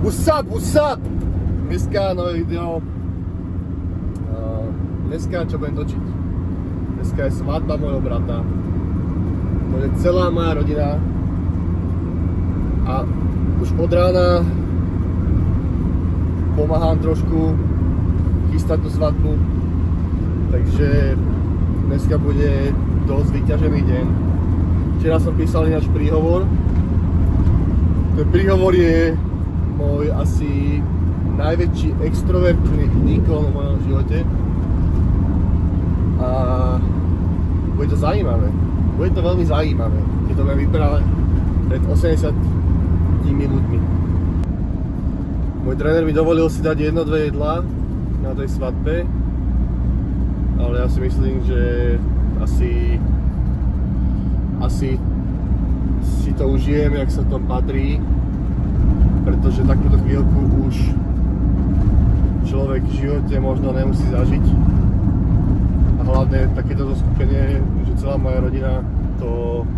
What's up? Dneska nové video. Dneska čo budem točiť? Dneska je svadba mojho brata. To je celá moja rodina. A už od rána pomáham trošku chystať tú svadbu. Takže dneska bude dosť vyťažený deň. Včera som písal ináč príhovor. Ten príhovor je môj asi najväčší extrovertný výkon v mojom živote. A bude to zaujímavé. Bude to veľmi zaujímavé, keď to budem vyprávať pred 80 ľuďmi. Môj tréner mi dovolil si dať 1-2 jedlá na tej svadbe, ale ja si myslím, že asi si to užijem, jak sa to patrí, pretože takúto chvíľku už človek v živote možno nemusí zažiť. A hlavne takéto zoskupenie, že celá moja rodina, to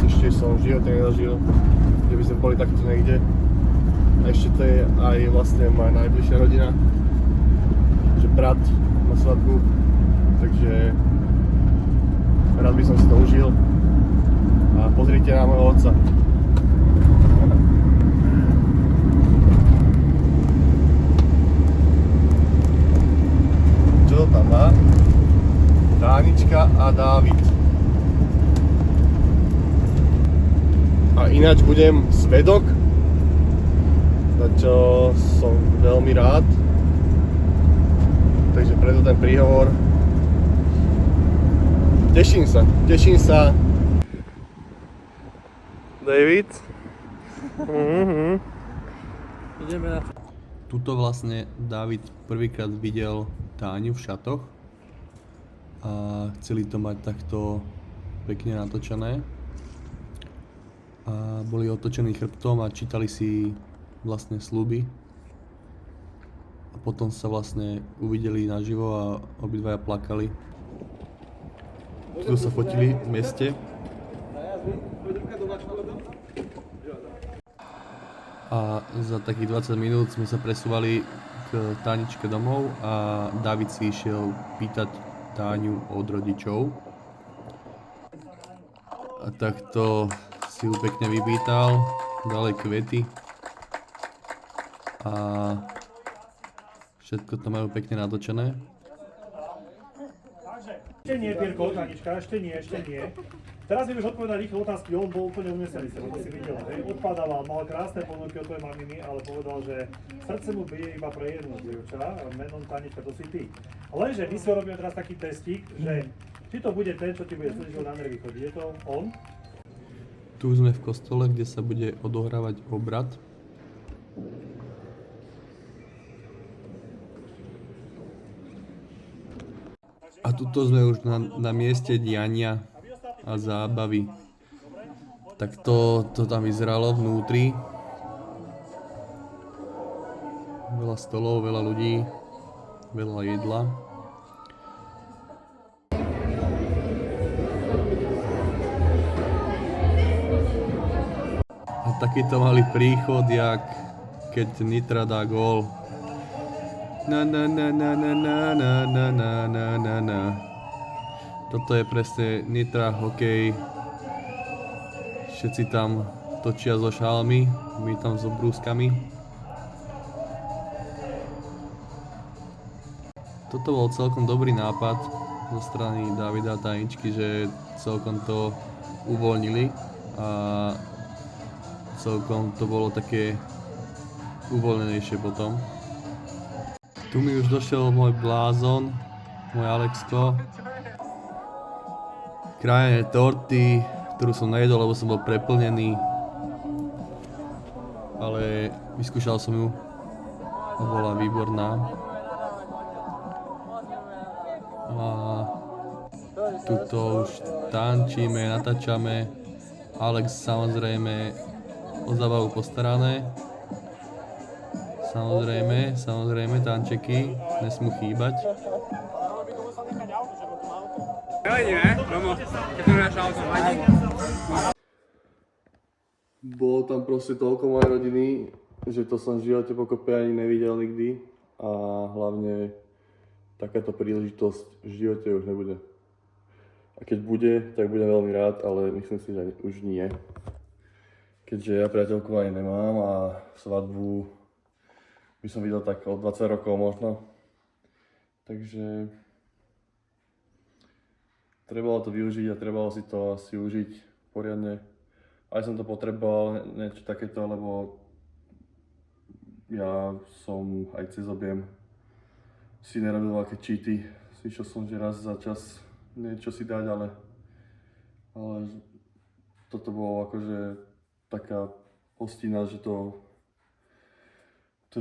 ešte som v živote nezažil, že by sme boli takto niekde. A ešte to je aj vlastne moja najbližšia rodina, že brat má svadbu, takže rád by som si to užil. A pozrite na môjho otca. Čo to tam má? Tánička a Dávid. A ináč budem svedok, za čo som veľmi rád. Takže preto ten príhovor. Teším sa. David? Ideme na... Tuto vlastne Dávid prvýkrát videl Táňu v šatoch a chceli to mať takto pekne natočené a boli otočení chrbtom a čítali si vlastne sľuby a potom sa vlastne uvideli naživo a obidvaja plakali. Tu sa fotili v meste. A za takých 20 minút sme sa presúvali k Táničke domov a Dávid si išiel pýtať Táňu od rodičov. A takto si ju pekne vypýtal, dal jej kvety a všetko to majú pekne natočené. Ešte nie, Pierko, Tánička, ešte nie. Teraz mi už odpovedať rýchlo otázky, on bol úplne unesený, to si videla, hej. Odpadával, mal krásne ponuky od tvojej maminy, ale povedal, že srdce mu bije iba pre jednu dievča, menom Tánička, to si ty. Lenže my si robíme teraz taký testík, že či to bude ten, čo ti bude slúžiť na nervy chodiť, je to on? Tu sme v kostole, kde sa bude odohrávať obrad. A tuto sme už na mieste diania a zábavy. Tak to tam vyzeralo vnútri. Veľa stolov, veľa ľudí, veľa jedla. A takýto malý príchod, jak keď Nitra dá gól. Na. Toto je presne Nitra hokej. Všetci tam točia so šálmi, my tam s obrúskami. Toto bol celkom dobrý nápad zo strany Davida a Táničky, že celkom to uvoľnili a celkom to bolo také uvoľnenejšie potom. Tu mi už došiel môj blázon, môj Alexko. Krájanie torty, ktorú som nejedol, lebo som bol preplnený. Ale vyskúšal som ju a bola výborná. A tuto už tančíme, natáčame. Alex samozrejme o zábavu postarané. Samozrejme, tančeky nesmú chýbať. Bolo tam proste toľko mojej rodiny, že to som v živote pokope ani nevidel nikdy a hlavne takáto príležitosť v živote už nebude. A keď bude, tak budem veľmi rád, ale myslím si, že už nie. Keďže ja priateľku ani nemám a svadbu by som videl tak o 20 rokov možno. Takže trebalo to využiť a trebalo si to asi užiť poriadne. Aj som to potreboval niečo takéto, lebo ja som aj cez objem si nerobil veľké cheaty. Išiel som, že raz za čas niečo si dať, ale toto bolo akože taká postina, že to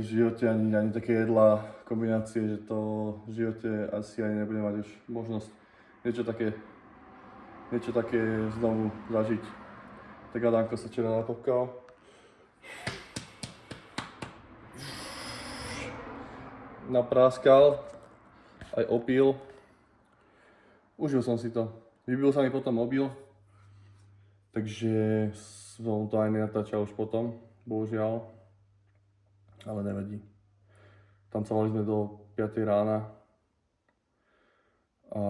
v živote ani také jedlá kombinácie, že to v živote asi ani nebude mať už možnosť niečo také znovu zažiť. Tak Adamko sa včera natopkal. Napráskal, aj opil. Užil som si to. Vybil sa mi potom mobil, takže som to aj nenatáčal už potom, bohužiaľ. Ale nevadí. Tancovali sme do 5 rána a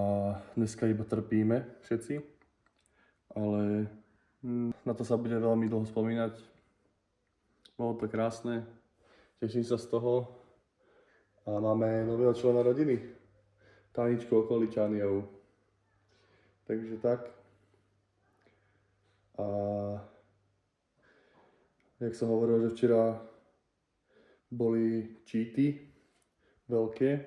dneska iba trpíme všetci, ale na to sa bude veľmi dlho spomínať. Bolo to krásne, teším sa z toho a máme nového člena rodiny, Taničku Okoličániovú. Takže tak. A jak som hovoril, že včera boli cheaty veľké,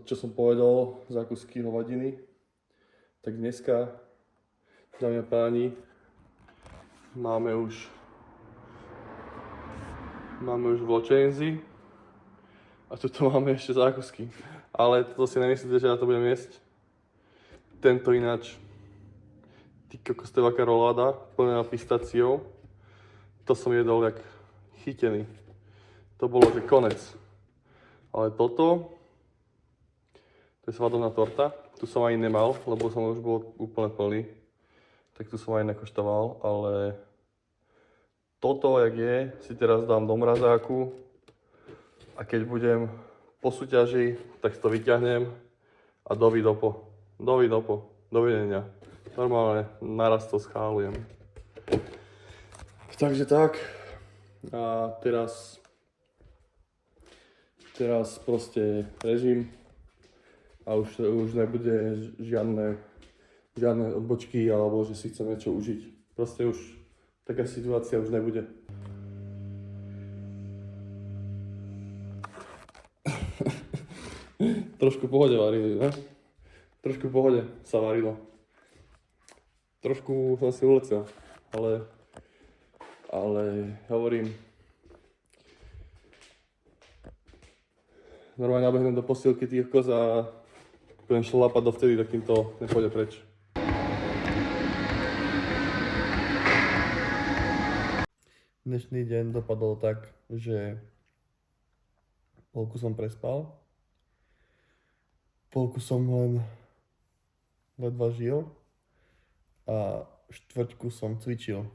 čo som povedal za kusky hovadiny, tak dneska, dámy a páni, máme už vločenzy a tuto máme ešte zákusky. Ale toto si nemyslíte, že ja to budem jesť. Tento ináč, ty kokos, to je taká roláda, plná pistáciou. To som jedol jak chytený. To bolo že konec. Ale toto, to je svadobná torta. Tu som ani nemal, lebo som už bol úplne plný. Tak tu som aj nekoštoval, ale toto, jak je, si teraz dám do mrazáku a keď budem po súťaži, tak to vyťahnem a dovidenia. Normálne naraz to schálujem. Takže tak. A teraz proste režim a už nebude žiadne odbočky alebo že si chcem niečo užiť. Proste už taká situácia už nebude. Trošku v pohode varili, ne? Trošku v pohode sa varilo. Trošku som si ulecel, ale hovorím, normálne nabehnem do posilky tých koz a budem šlapať dovtedy, dokým to nepôjde preč. Dnešný deň dopadol tak, že polku som prespal, polku som len ledva žil a štvrťku som cvičil.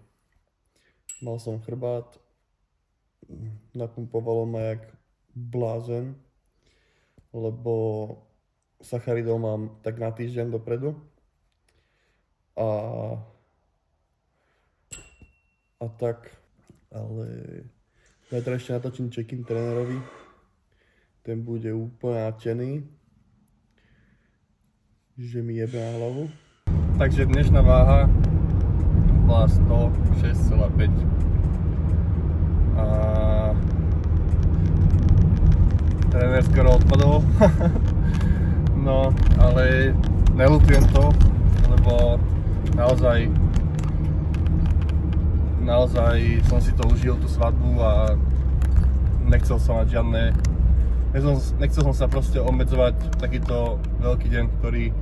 Mal som chrbát, napumpovalo ma jak blázen, lebo sacharidov mám tak na týždeň dopredu a tak, ale zajtra ešte natočím check-in trénerovi, ten bude úplne nadšený, že mi jebe na hlavu. Takže dnešná váha bola 106,5 a tréner skoro odpadol. No, ale neľutujem to, lebo naozaj som si to užil, tú svadbu a nechcel som mať žiadne, nechcel som sa proste obmedzovať takýto veľký deň, ktorý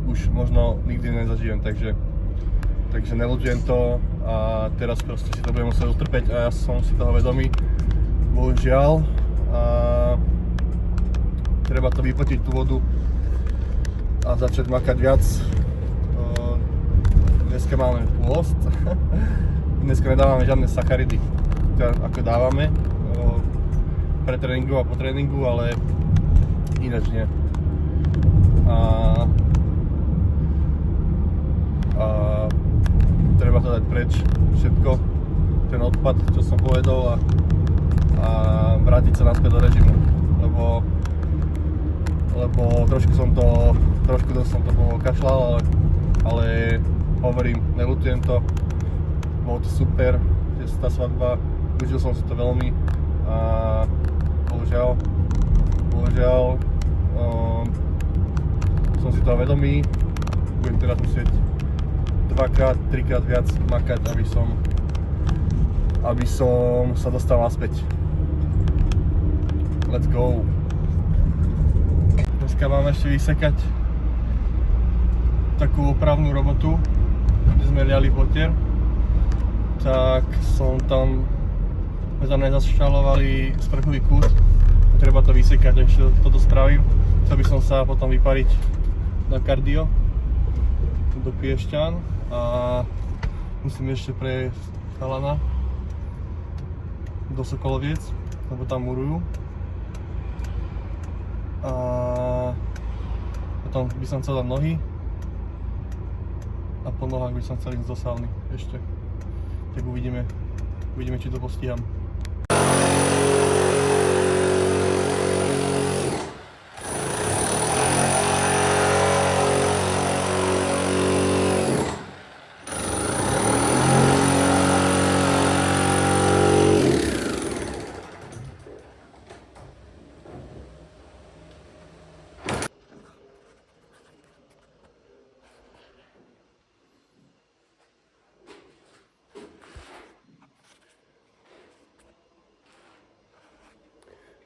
už možno nikdy nezažijem, takže neľutujem to a teraz proste si to budem musieť utrpeť a ja som si toho vedomý, bohužiaľ, a treba to vypotiť tú vodu a začať makať viac. Dneska máme pôst, Dneska nedávame žiadne sacharidy, teda ako dávame pre tréningu a po tréningu, ale ináč nie. A treba to dať preč, všetko, ten odpad, čo som povedal, a vrátiť sa naspäť do režimu, lebo trošku som to pokašľal, ale hovorím, neľutujem to, bolo to super, tá svadba, užil som si to veľmi a bohužiaľ som si toho vedomý, budem teraz musieť 2-krát, 3-krát viac makať, aby som sa dostal naspäť. Let's go! Dneska máme ešte vysekať takú opravnú robotu, kde sme liali potier. Tak sme tam nezašťalovali sprchový kút. Treba to vysekať, ešte toto spravím. Chcel by som sa potom vypariť na kardio do Piešťan a musím ešte prejsť chalana do Sokoloviec, lebo tam murujú. A potom by som chcel dať nohy a po nohách by som chcel ísť do sauny ešte. Tak uvidíme, či to postíham.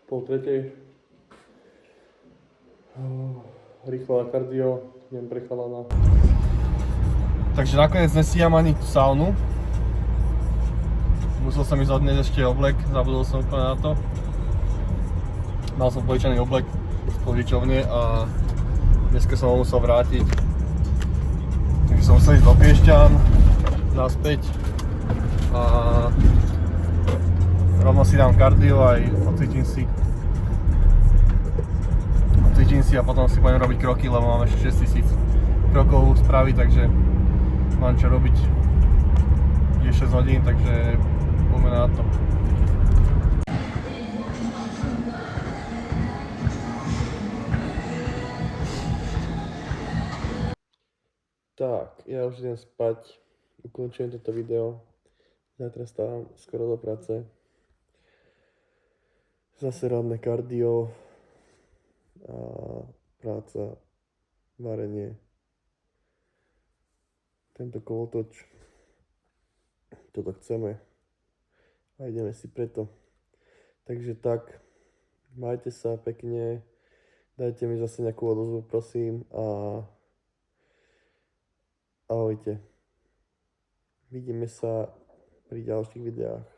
Pol tretej. Rýchlo na kardio, idem pre chalana. Takže nakoniec nestíham ani tú saunu. Musel som ísť odniesť ešte oblek, zabudol som úplne na to. Mal som požičaný oblek z požičovne a dneska som ho musel vrátiť. Takže som musel ísť do Piešťan, naspäť a rovno si dám kardio aj odcvičím si a potom si budem robiť kroky, lebo mám ešte 6000 krokov spraviť, takže mám čo robiť. Je 6 hodín, takže poďme na to. Tak, ja už idem spať, ukončujem toto video. Zajtra stávam skoro do práce. Zase ranné kardio a práca, varenie, tento kolotoč, toto chceme a ideme si preto. Takže tak, majte sa pekne, dajte mi zase nejakú odozvu, prosím, a ahojte. Vidíme sa pri ďalších videách.